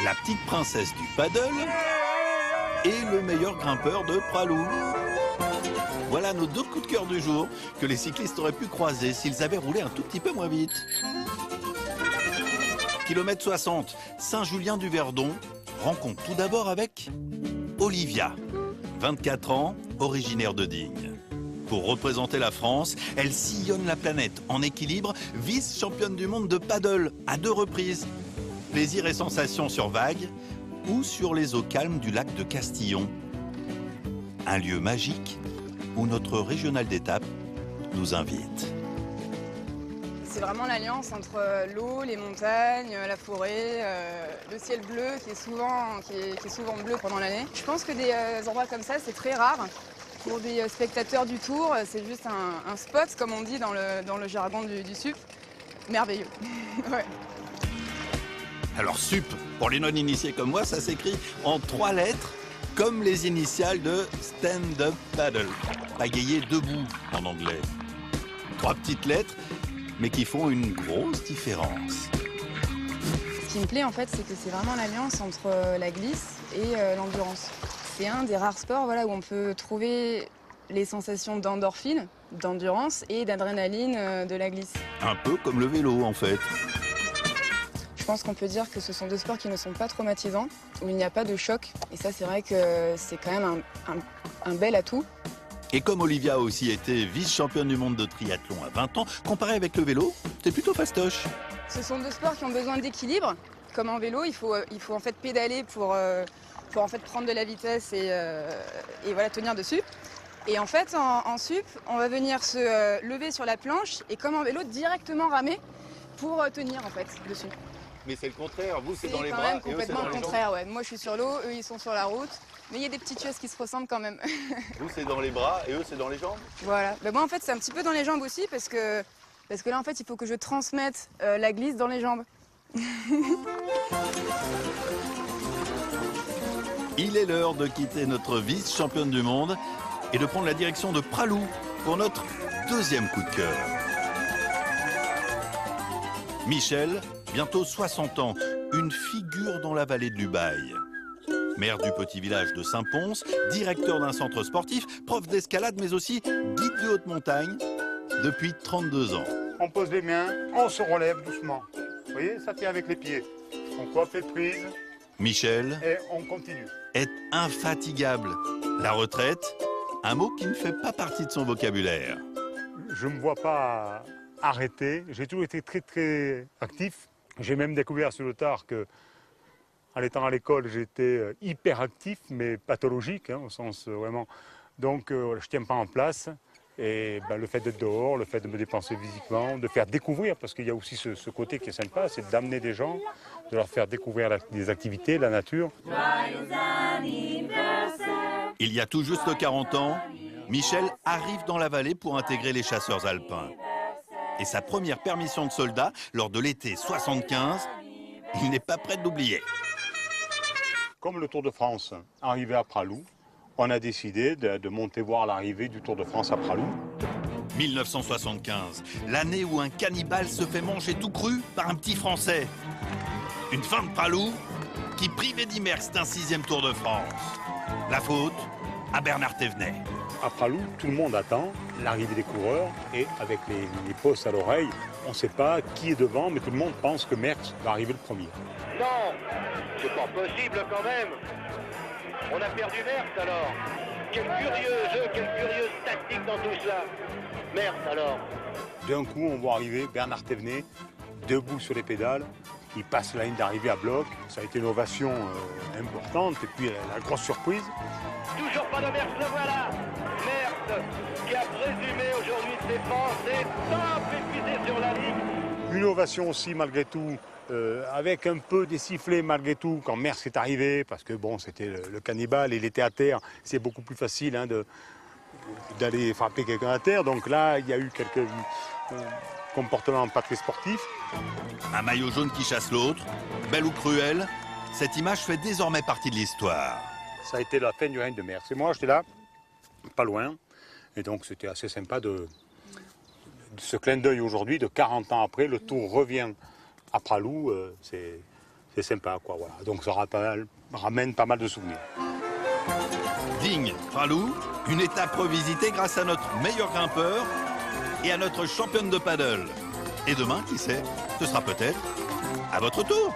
la petite princesse du paddle et le meilleur grimpeur de Pralou. Voilà nos deux coups de cœur du jour que les cyclistes auraient pu croiser s'ils avaient roulé un tout petit peu moins vite. Kilomètre 60, Saint-Julien-du-Verdon rencontre tout d'abord avec Olivia, 24 ans, originaire de Digne. Pour représenter la France, elle sillonne la planète en équilibre, vice-championne du monde de paddle à 2 reprises. Plaisir et sensations sur vagues ou sur les eaux calmes du lac de Castillon. Un lieu magique où notre régional d'étape nous invite. C'est vraiment l'alliance entre l'eau, les montagnes, la forêt, le ciel bleu qui est souvent bleu pendant l'année. Je pense que des endroits comme ça, c'est très rare. Pour des spectateurs du Tour, c'est juste un spot, comme on dit dans le jargon du SUP. Merveilleux. Ouais. Alors SUP, pour les non-initiés comme moi, ça s'écrit en 3 lettres, comme les initiales de Stand Up Paddle. Pagayer debout en anglais. 3 petites lettres, mais qui font une grosse différence. Ce qui me plaît en fait, c'est que c'est vraiment l'alliance entre la glisse et l'endurance. C'est un des rares sports où on peut trouver les sensations d'endorphine, d'endurance et d'adrénaline de la glisse. Un peu comme le vélo en fait. Je pense qu'on peut dire que ce sont 2 sports qui ne sont pas traumatisants, où il n'y a pas de choc. Et ça, c'est vrai que c'est quand même un bel atout. Et comme Olivia a aussi été vice-championne du monde de triathlon à 20 ans, comparé avec le vélo, c'est plutôt fastoche. Ce sont 2 sports qui ont besoin d'équilibre. Comme en vélo, il faut en fait pédaler pour en fait prendre de la vitesse et tenir dessus. Et en fait, en SUP, on va venir se lever sur la planche et comme en vélo, directement ramer pour tenir en fait dessus. Mais c'est le contraire, vous c'est dans les quand bras même et eux c'est complètement dans le les jambes. contraire, ouais. Moi je suis sur l'eau, eux ils sont sur la route. Mais il y a des petites choses qui se ressemblent quand même. Vous c'est dans les bras et eux c'est dans les jambes. Voilà. Ben, moi en fait c'est un petit peu dans les jambes aussi parce que là en fait il faut que je transmette la glisse dans les jambes. Il est l'heure de quitter notre vice-championne du monde et de prendre la direction de Pralou pour notre 2e coup de cœur. Michel, bientôt 60 ans, une figure dans la vallée de l'Ubaye. Maire du petit village de Saint-Pons, directeur d'un centre sportif, prof d'escalade mais aussi guide de haute montagne depuis 32 ans. On pose les mains, on se relève doucement. Vous voyez, ça tient avec les pieds. On coiffe les prises Michel et on continue. est infatigable. La retraite, un mot qui ne fait pas partie de son vocabulaire. Je ne me vois pas arrêter. J'ai toujours été très très actif. J'ai même découvert sur le tard que, en étant à l'école, j'étais hyper actif, mais pathologique, au sens vraiment. Donc je ne tiens pas en place. Et le fait d'être dehors, le fait de me dépenser physiquement, de faire découvrir, parce qu'il y a aussi ce côté qui est sympa, c'est d'amener des gens, de leur faire découvrir des activités, la nature. Il y a tout juste 40 ans, Michel arrive dans la vallée pour intégrer les chasseurs alpins. Et sa première permission de soldat, lors de l'été 75, il n'est pas prêt d'oublier. Comme le Tour de France arrivé à Pralou, on a décidé de monter voir l'arrivée du Tour de France à Pralou. 1975, l'année où un cannibale se fait manger tout cru par un petit Français. Une fin de Pralou qui prive Eddy Merckx d'un 6e Tour de France. La faute à Bernard Thévenet. À Pralou, tout le monde attend l'arrivée des coureurs et avec les postes à l'oreille, on ne sait pas qui est devant, mais tout le monde pense que Merckx va arriver le premier. Non, c'est pas possible quand même. On a perdu Merckx alors. Quel curieux jeu, quelle curieuse tactique dans tout cela. Merckx alors. D'un coup, on voit arriver Bernard Thévenet, debout sur les pédales. Il passe la ligne d'arrivée à bloc. Ça a été une ovation importante. Et puis la grosse surprise. Toujours pas de Merckx, le voilà. Merckx qui a présumé aujourd'hui de ses forces et top épuisé sur la ligne. Une ovation aussi malgré tout. Avec un peu des sifflets malgré tout quand Merckx est arrivé, parce que bon, c'était le cannibale, il était à terre, c'est beaucoup plus facile d'aller frapper quelqu'un à terre. Donc là, il y a eu quelques comportements pas très sportifs. Un maillot jaune qui chasse l'autre, belle ou cruelle, cette image fait désormais partie de l'histoire. Ça a été la fin du règne de Merckx. Et moi, j'étais là, pas loin, et donc c'était assez sympa de ce clin d'œil aujourd'hui, de 40 ans après, le Tour revient à Pralou, c'est c'est sympa, quoi, voilà. Donc ça ramène pas mal de souvenirs. Digne, Pralou, une étape revisitée grâce à notre meilleur grimpeur et à notre championne de paddle. Et demain, qui sait, ce sera peut-être à votre tour.